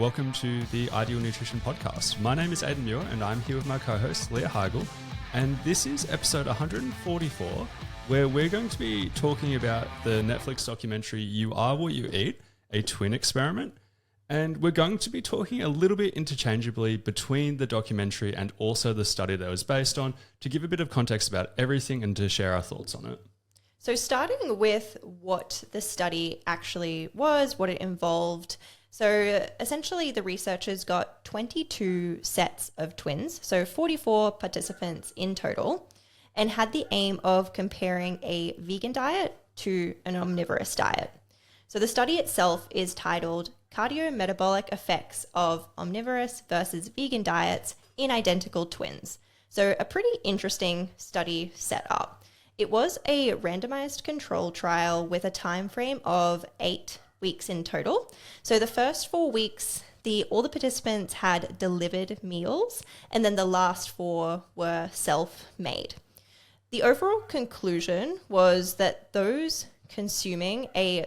welcome to the Ideal Nutrition Podcast. My name is Aidan Muir and I'm here with my co-host Leah Higl, and this is episode 144 where we're going to be talking about the Netflix documentary You Are What You Eat, a twin experiment, and we're going to be talking a little bit interchangeably between the documentary and also the study that it was based on to give a bit of context about everything and to share our thoughts on it. So starting with what the study actually was, what it involved. So essentially the researchers got 22 sets of twins, so 44 participants in total, and had the aim of comparing a vegan diet to an omnivorous diet. So the study itself is titled Cardiometabolic Effects of Omnivorous versus Vegan Diets in Identical Twins. So a pretty interesting study set up. It was a randomized control trial with a time frame of 8 weeks in total. So the first 4 weeks, all the participants had delivered meals, and then the last 4 were self-made. The overall conclusion was that those consuming a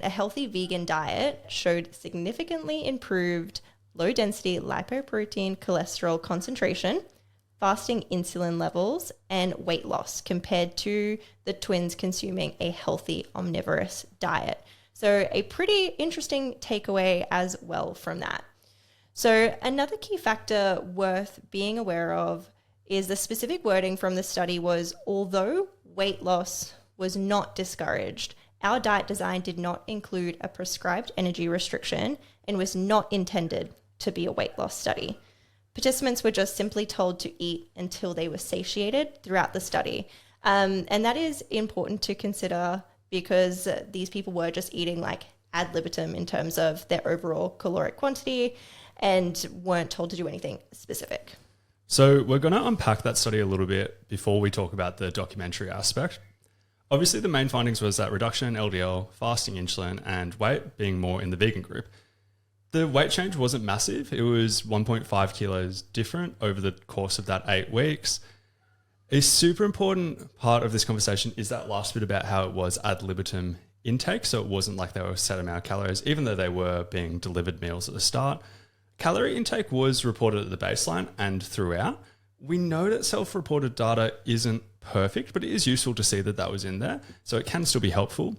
healthy vegan diet showed significantly improved low-density lipoprotein cholesterol concentration, fasting insulin levels, and weight loss compared to the twins consuming a healthy omnivorous diet. So a pretty interesting takeaway as well from that. So another key factor worth being aware of is the specific wording from the study was, although weight loss was not discouraged, our diet design did not include a prescribed energy restriction and was not intended to be a weight loss study. Participants were just simply told to eat until they were satiated throughout the study. And that is important to consider because these people were just eating like ad libitum in terms of their overall caloric quantity and weren't told to do anything specific. So we're going to unpack that study a little bit before we talk about the documentary aspect. Obviously, the main findings was that reduction in LDL, fasting insulin, and weight being more in the vegan group. The weight change wasn't massive. It was 1.5 kilos different over the course of that 8 weeks. A super important part of this conversation is that last bit about how it was ad libitum intake. So it wasn't like they were a set amount of calories, even though they were being delivered meals at the start. Calorie intake was reported at the baseline and throughout. We know that self-reported data isn't perfect, but it is useful to see that that was in there. So it can still be helpful.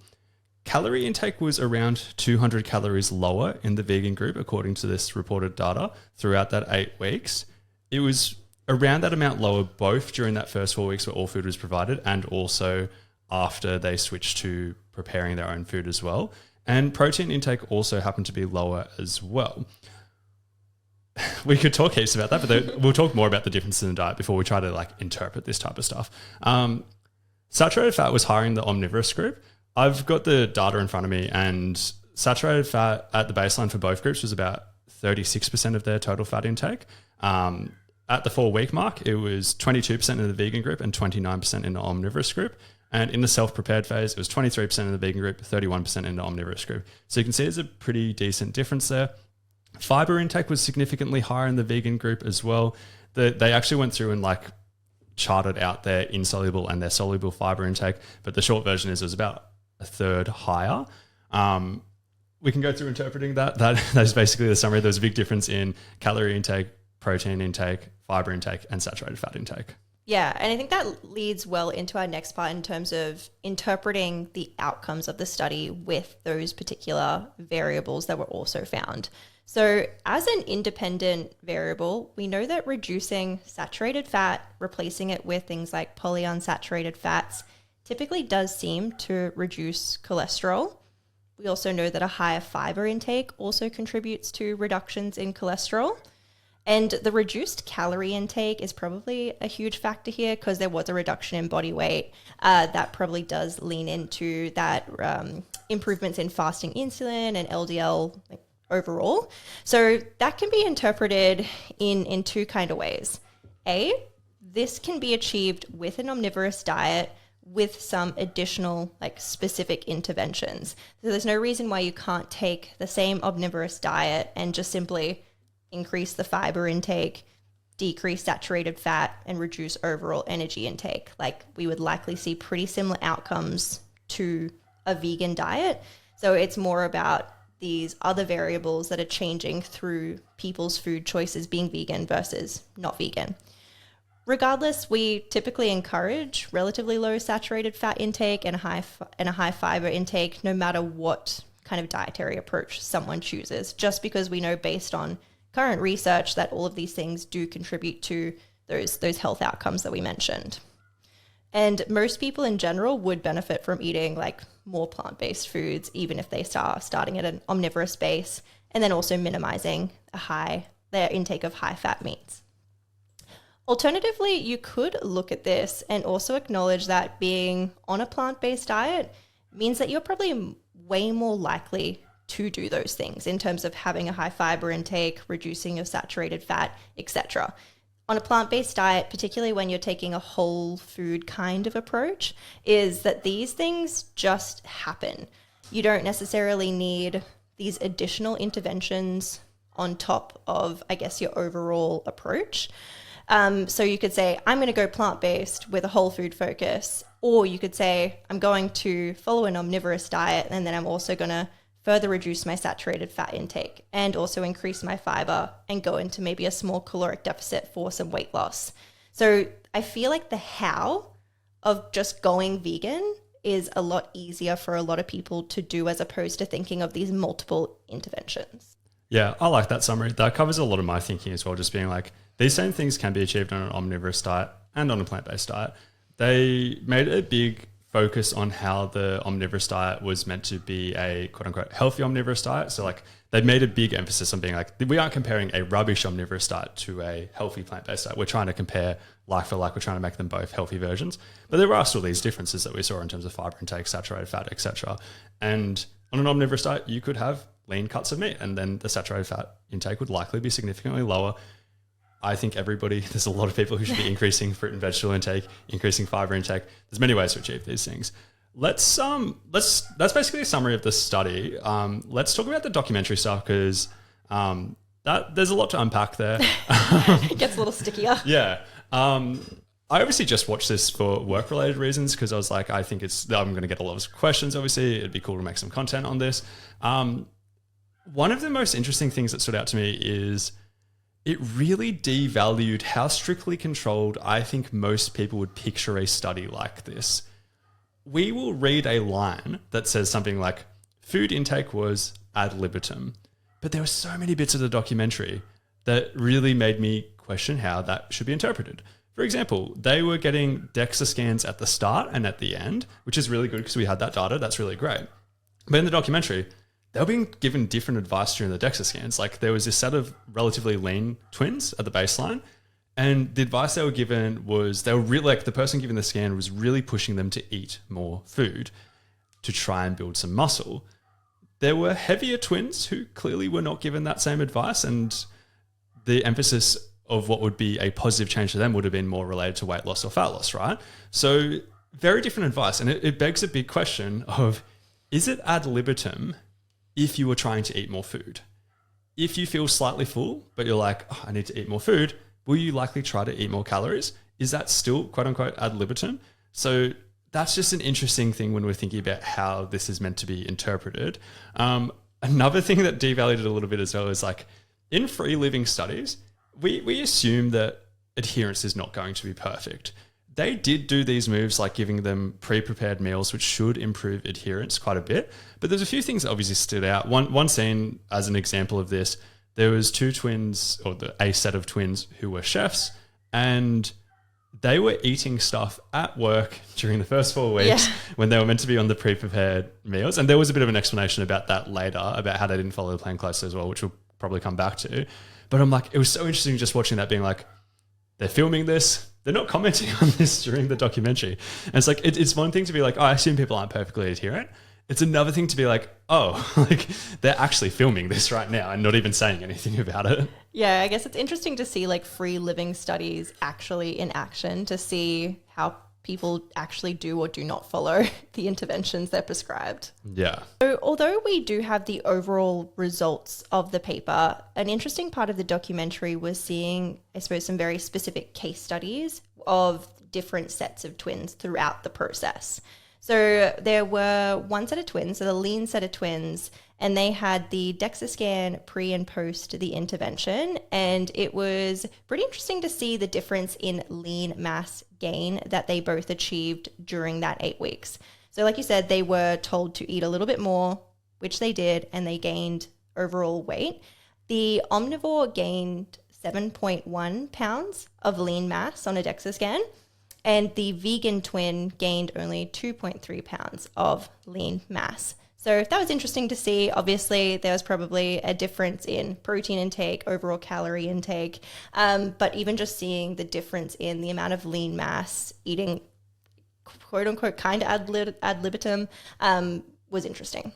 Calorie intake was around 200 calories lower in the vegan group, according to this reported data, throughout that 8 weeks. It was around that amount lower both during that first 4 weeks where all food was provided and also after they switched to preparing their own food as well. And protein intake also happened to be lower as well. We could talk heaps about that, but we'll talk more about the difference in the diet before we try to interpret this type of stuff. Saturated fat was higher in the omnivorous group. I've got the data in front of me, and saturated fat at the baseline for both groups was about 36% of their total fat intake. At the 4-week mark, it was 22% in the vegan group and 29% in the omnivorous group. And in the self-prepared phase, it was 23% in the vegan group, 31% in the omnivorous group. So you can see there's a pretty decent difference there. Fiber intake was significantly higher in the vegan group as well. They actually went through and charted out their insoluble and their soluble fiber intake, but the short version is it was about a third higher. We can go through interpreting that. That is basically the summary. There's a big difference in calorie intake, protein intake, fiber intake, and saturated fat intake. Yeah, and I think that leads well into our next part in terms of interpreting the outcomes of the study with those particular variables that were also found. So as an independent variable, we know that reducing saturated fat, replacing it with things like polyunsaturated fats, typically does seem to reduce cholesterol. We also know that a higher fiber intake also contributes to reductions in cholesterol. And the reduced calorie intake is probably a huge factor here because there was a reduction in body weight. That probably does lean into that improvements in fasting insulin and LDL overall. So that can be interpreted in 2 kind of ways. This can be achieved with an omnivorous diet with some additional specific interventions. So there's no reason why you can't take the same omnivorous diet and just simply increase the fiber intake, decrease saturated fat, and reduce overall energy intake. We would likely see pretty similar outcomes to a vegan diet. So it's more about these other variables that are changing through people's food choices being vegan versus not vegan. Regardless, we typically encourage relatively low saturated fat intake and a high fiber intake, no matter what kind of dietary approach someone chooses, just because we know based on current research that all of these things do contribute to those health outcomes that we mentioned. And most people in general would benefit from eating like more plant-based foods, even if they starting at an omnivorous base, and then also minimizing their intake of high-fat meats. Alternatively, you could look at this and also acknowledge that being on a plant-based diet means that you're probably way more likely to do those things in terms of having a high fiber intake, reducing your saturated fat, etc. On a plant-based diet, particularly when you're taking a whole food kind of approach, is that these things just happen. You don't necessarily need these additional interventions on top of, I guess, your overall approach. So you could say, I'm going to go plant-based with a whole food focus, or you could say, I'm going to follow an omnivorous diet, and then I'm also going to further reduce my saturated fat intake and also increase my fiber and go into maybe a small caloric deficit for some weight loss. So I feel like the how of just going vegan is a lot easier for a lot of people to do as opposed to thinking of these multiple interventions. Yeah, I like that summary. That covers a lot of my thinking as well, just being like, these same things can be achieved on an omnivorous diet and on a plant-based diet. They made a big focus on how the omnivorous diet was meant to be a quote-unquote healthy omnivorous diet. So like they made a big emphasis on being like, we aren't comparing a rubbish omnivorous diet to a healthy plant-based diet. We're trying to compare like for like. We're trying to make them both healthy versions. But there are still these differences that we saw in terms of fiber intake, saturated fat, etc. And on an omnivorous diet, you could have lean cuts of meat, and then the saturated fat intake would likely be significantly lower. I think there's a lot of people who should be increasing fruit and vegetable intake, increasing fiber intake. There's many ways to achieve these things. That's basically a summary of the study. Let's talk about the documentary stuff, because there's a lot to unpack there. It gets a little stickier. Yeah. I obviously just watched this for work-related reasons, because I was like, I'm going to get a lot of questions, obviously. It'd be cool to make some content on this. One of the most interesting things that stood out to me is it really devalued how strictly controlled I think most people would picture a study like this. We will read a line that says something like, food intake was ad libitum. But there were so many bits of the documentary that really made me question how that should be interpreted. For example, they were getting DEXA scans at the start and at the end, which is really good because we had that data. That's really great. But in the documentary, they were being given different advice during the DEXA scans. Like there was this set of relatively lean twins at the baseline, and the advice they were given was they were really like the person giving the scan was really pushing them to eat more food to try and build some muscle. There were heavier twins who clearly were not given that same advice, and the emphasis of what would be a positive change to them would have been more related to weight loss or fat loss, right? So very different advice. And it begs a big question of, is it ad libitum if you were trying to eat more food? If you feel slightly full, but you're like, I need to eat more food, will you likely try to eat more calories? Is that still quote unquote ad libitum? So that's just an interesting thing when we're thinking about how this is meant to be interpreted. Another thing that devalued it a little bit as well is like in free living studies, we assume that adherence is not going to be perfect. They did do these moves like giving them pre-prepared meals, which should improve adherence quite a bit. But there's a few things that obviously stood out. One scene as an example of this, there was two twins, or a set of twins who were chefs, and they were eating stuff at work during the first 4 weeks when they were meant to be on the pre-prepared meals. And there was a bit of an explanation about that later, about how they didn't follow the plan closely as well, which we'll probably come back to. But I'm like, it was so interesting just watching that, being like, they're filming this, they're not commenting on this during the documentary. And it's like, it's one thing to be like, oh, I assume people aren't perfectly adherent. It's another thing to be like, oh, like they're actually filming this right now and not even saying anything about it. Yeah, I guess it's interesting to see like free living studies actually in action, to see how people actually do or do not follow the interventions they're prescribed. Yeah. So although we do have the overall results of the paper, an interesting part of the documentary was seeing, I suppose, some very specific case studies of different sets of twins throughout the process. So there were one set of twins, so the lean set of twins, and they had the DEXA scan pre and post the intervention. And it was pretty interesting to see the difference in lean mass gain that they both achieved during that 8 weeks. So like you said, they were told to eat a little bit more, which they did, and they gained overall weight. The omnivore gained 7.1 pounds of lean mass on a DEXA scan, and the vegan twin gained only 2.3 pounds of lean mass. So that was interesting to see. Obviously, there was probably a difference in protein intake, overall calorie intake, but even just seeing the difference in the amount of lean mass eating, quote unquote, kind of ad libitum was interesting.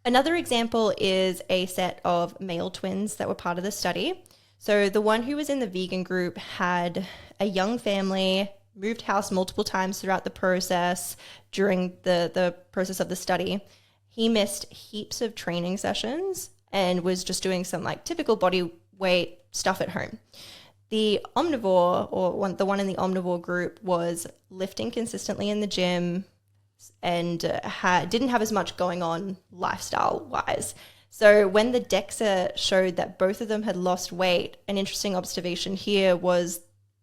Another example is a set of male twins that were part of the study. So the one who was in the vegan group had a young family, moved house multiple times throughout the process during the process of the study. He missed heaps of training sessions and was just doing some like typical body weight stuff at home. The omnivore, or the one in the omnivore group, was lifting consistently in the gym and didn't have as much going on lifestyle-wise. So when the DEXA showed that both of them had lost weight, an interesting observation here was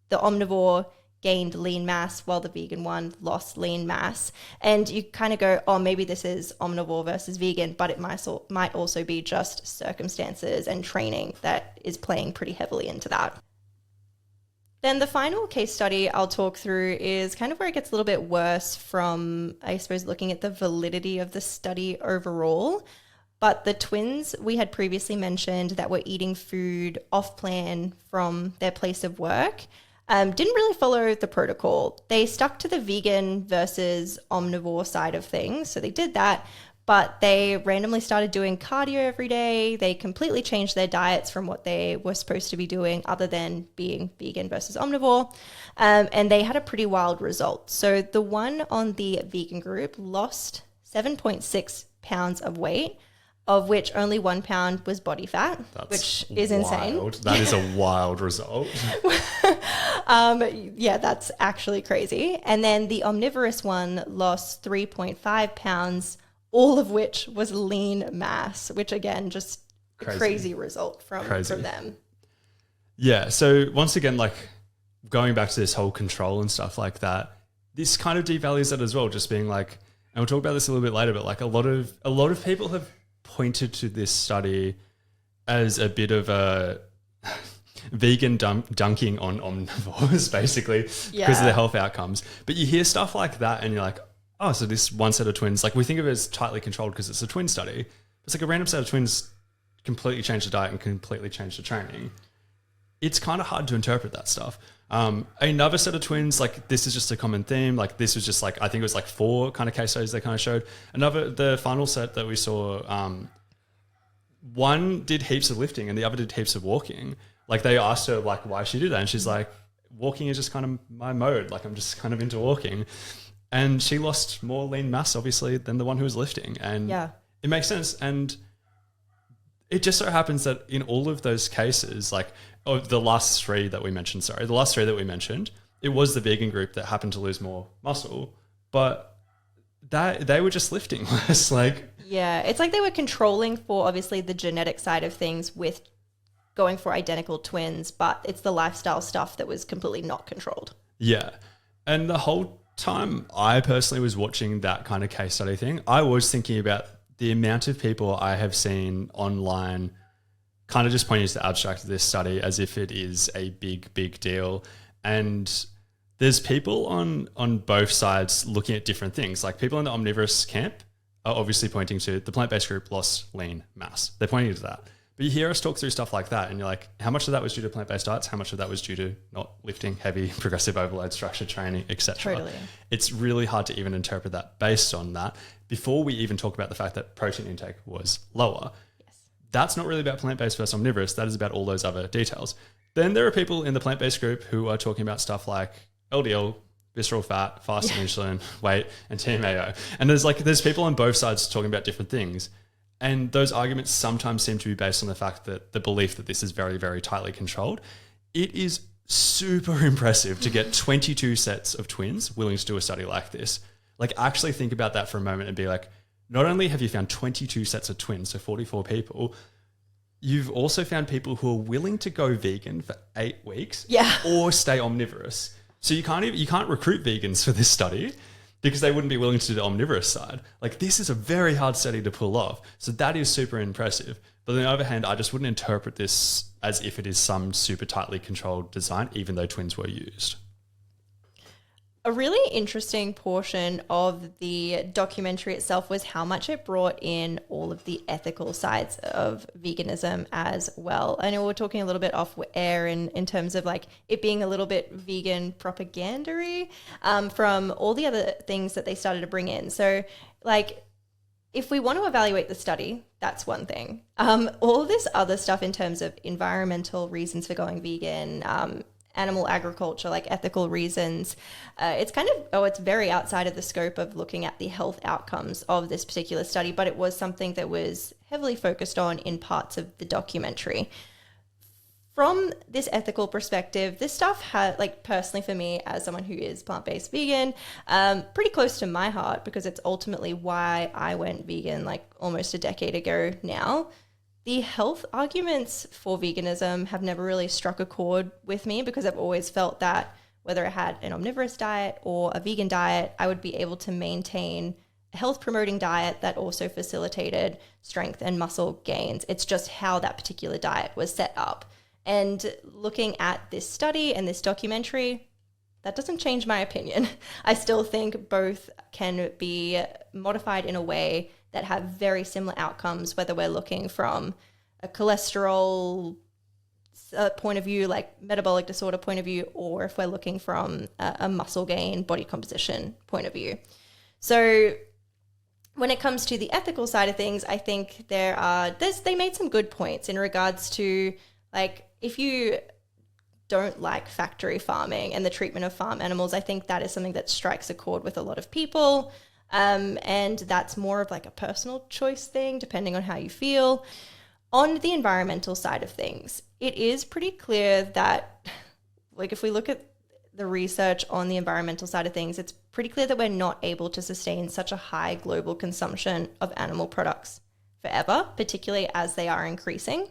the omnivore gained lean mass while the vegan one lost lean mass. And you kind of go, oh, maybe this is omnivore versus vegan, but it might also be just circumstances and training that is playing pretty heavily into that. Then the final case study I'll talk through is kind of where it gets a little bit worse from, I suppose, looking at the validity of the study overall. But the twins we had previously mentioned that were eating food off plan from their place of work didn't really follow the protocol. They stuck to the vegan versus omnivore side of things. So they did that, but they randomly started doing cardio every day. They completely changed their diets from what they were supposed to be doing other than being vegan versus omnivore. And they had a pretty wild result. So the one on the vegan group lost 7.6 pounds of weight, of which only 1 pound was body fat, which is insane. That is a wild result. Yeah, that's actually crazy. And then the omnivorous one lost 3.5 pounds, all of which was lean mass, which again, just a crazy result from them. Yeah. So once again, like going back to this whole control and stuff like that, this kind of devalues it as well. Just being like, and we'll talk about this a little bit later, but like a lot of people have pointed to this study as a bit of a vegan dunking on omnivores, basically, because of the health outcomes. But you hear stuff like that and you're like, oh, so this one set of twins, like we think of it as tightly controlled because it's a twin study. It's like a random set of twins completely changed the diet and completely changed the training. It's kind of hard to interpret that stuff. Another set of twins, like this is just a common theme. Like this was just like, I think it was like 4 kind of case studies they kind of showed. The final set that we saw, one did heaps of lifting and the other did heaps of walking. Like they asked her like why she did that. And she's like, walking is just kind of my mode. Like I'm just kind of into walking. And she lost more lean mass obviously than the one who was lifting. And it makes sense. And it just so happens that in all of those cases, like the last three that we mentioned, it was the vegan group that happened to lose more muscle, but that they were just lifting less. It's like they were controlling for obviously the genetic side of things with going for identical twins, but it's the lifestyle stuff that was completely not controlled. Yeah. And the whole time I personally was watching that kind of case study thing, I was thinking about the amount of people I have seen online kind of just pointing to the abstract of this study as if it is a big, big deal. And there's people on both sides looking at different things. Like people in the omnivorous camp are obviously pointing to the plant-based group lost lean mass. They're pointing to that. But you hear us talk through stuff like that and you're like, how much of that was due to plant-based diets? How much of that was due to not lifting heavy, progressive overload, structured training, etc.? Totally. It's really hard to even interpret that based on that before we even talk about the fact that protein intake was lower. Yes. That's not really about plant-based versus omnivorous. That is about all those other details. Then there are people in the plant-based group who are talking about stuff like LDL, visceral fat, fasting insulin, weight, and TMAO. And there's people on both sides talking about different things. And those arguments sometimes seem to be based on the fact that the belief that this is very, very tightly controlled. It is super impressive to get 22 sets of twins willing to do a study like this. Like actually think about that for a moment and be like, not only have you found 22 sets of twins, so 44 people, you've also found people who are willing to go vegan for 8 weeks or stay omnivorous. So you can't recruit vegans for this study because they wouldn't be willing to do the omnivorous side. Like, this is a very hard study to pull off. So that is super impressive. But on the other hand, I just wouldn't interpret this as if it is some super tightly controlled design, even though twins were used. A really interesting portion of the documentary itself was how much it brought in all of the ethical sides of veganism as well. I know we're talking a little bit off air in terms of like it being a little bit vegan propaganda-y from all the other things that they started to bring in. So like, if we want to evaluate the study, that's one thing. All this other stuff in terms of environmental reasons for going vegan, animal agriculture, like ethical reasons, it's very outside of the scope of looking at the health outcomes of this particular study, but it was something that was heavily focused on in parts of the documentary. From this ethical perspective, this stuff had, like, personally for me as someone who is plant-based vegan, pretty close to my heart because it's ultimately why I went vegan like almost a decade ago now. The health arguments for veganism have never really struck a chord with me because I've always felt that whether I had an omnivorous diet or a vegan diet, I would be able to maintain a health-promoting diet that also facilitated strength and muscle gains. It's just how that particular diet was set up. And looking at this study and this documentary, that doesn't change my opinion. I still think both can be modified in a way that have very similar outcomes, whether we're looking from a cholesterol point of view, like metabolic disorder point of view, or if we're looking from a muscle gain, body composition point of view. So when it comes to the ethical side of things, I think they made some good points in regards to, like, if you don't like factory farming and the treatment of farm animals, I think that is something that strikes a chord with a lot of people. And that's more of like a personal choice thing, depending on how you feel. On the environmental side of things, it is pretty clear that, like, if we look at the research on the environmental side of things, it's pretty clear that we're not able to sustain such a high global consumption of animal products forever, particularly as they are increasing.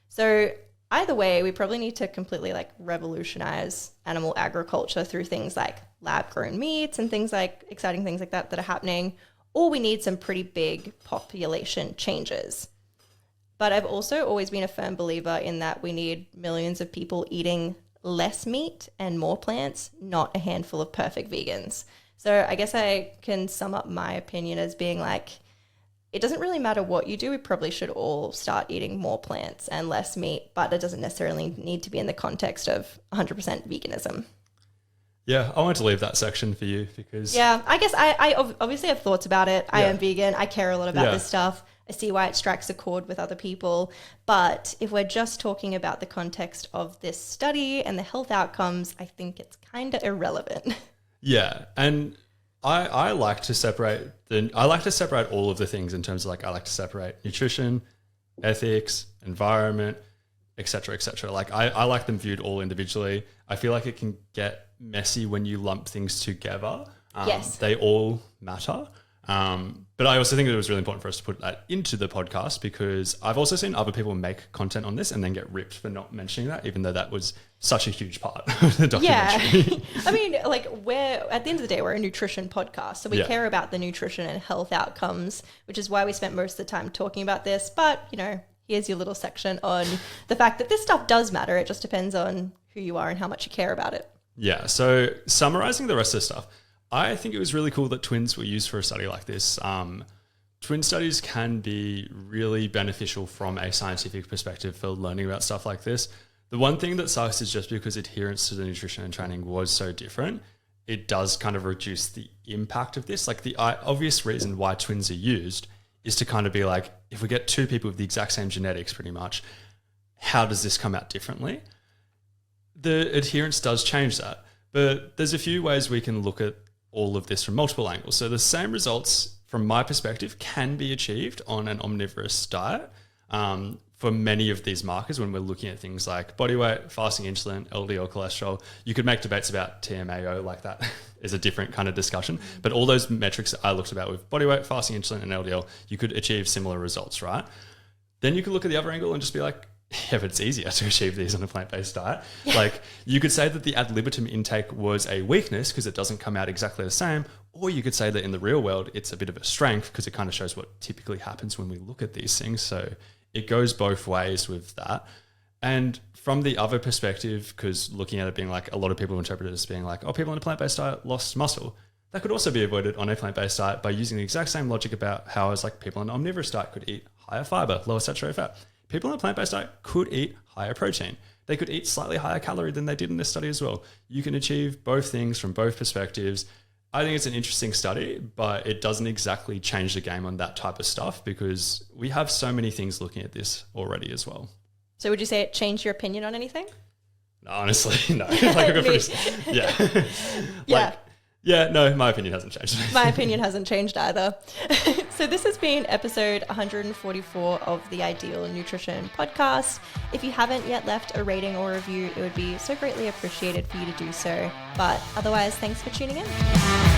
So either way, we probably need to completely like revolutionize animal agriculture through things like lab-grown meats and things like exciting things like that are happening, or we need some pretty big population changes. But I've also always been a firm believer in that we need millions of people eating less meat and more plants, not a handful of perfect vegans. So I guess I can sum up my opinion as being like, it doesn't really matter what you do. We probably should all start eating more plants and less meat, but it doesn't necessarily need to be in the context of 100% veganism. Yeah, I wanted to leave that section for you because... Yeah, I guess I obviously have thoughts about it. I am vegan. I care a lot about this stuff. I see why it strikes a chord with other people. But if we're just talking about the context of this study and the health outcomes, I think it's kind of irrelevant. Yeah, and I like to separate all of the things in terms of, like, I like to separate nutrition, ethics, environment, etc., etc. Like, I like them viewed all individually. I feel like it can get messy when you lump things together. Yes. They all matter. But I also think that it was really important for us to put that into the podcast because I've also seen other people make content on this and then get ripped for not mentioning that, even though that was such a huge part of the documentary. Yeah. I mean, like, at the end of the day, we're a nutrition podcast. So we care about the nutrition and health outcomes, which is why we spent most of the time talking about this. But, you know, here's your little section on the fact that this stuff does matter. It just depends on who you are and how much you care about it. Yeah. So summarizing the rest of the stuff, I think it was really cool that twins were used for a study like this. Twin studies can be really beneficial from a scientific perspective for learning about stuff like this. The one thing that sucks is just because adherence to the nutrition and training was so different, it does kind of reduce the impact of this. Like, the obvious reason why twins are used is to kind of be like, if we get two people with the exact same genetics pretty much, how does this come out differently? The adherence does change that. But there's a few ways we can look at all of this from multiple angles. So the same results from my perspective can be achieved on an omnivorous diet. for many of these markers, when we're looking at things like body weight, fasting insulin, LDL cholesterol, you could make debates about TMAO, like that is a different kind of discussion. But all those metrics that I looked about with body weight, fasting insulin, and LDL, you could achieve similar results, right? Then you could look at the other angle and just be like, yeah, but it's easier to achieve these on a plant-based diet. Yeah. Like, you could say that the ad libitum intake was a weakness because it doesn't come out exactly the same, or you could say that in the real world, it's a bit of a strength because it kind of shows what typically happens when we look at these things. So it goes both ways with that. And from the other perspective, because looking at it being like, a lot of people interpret it as being like, oh, people on a plant-based diet lost muscle. That could also be avoided on a plant-based diet by using the exact same logic about how as like people on an omnivorous diet could eat higher fiber, lower saturated fat. People on a plant-based diet could eat higher protein. They could eat slightly higher calorie than they did in this study as well. You can achieve both things from both perspectives. I think it's an interesting study, but it doesn't exactly change the game on that type of stuff because we have so many things looking at this already as well. So would you say it changed your opinion on anything? No, honestly, no. Like, I've got pretty, yeah. Yeah. Yeah, no, my opinion hasn't changed. My opinion hasn't changed either. So this has been episode 144 of the Ideal Nutrition podcast. If you haven't yet left a rating or review, it would be so greatly appreciated for you to do so. But otherwise, thanks for tuning in.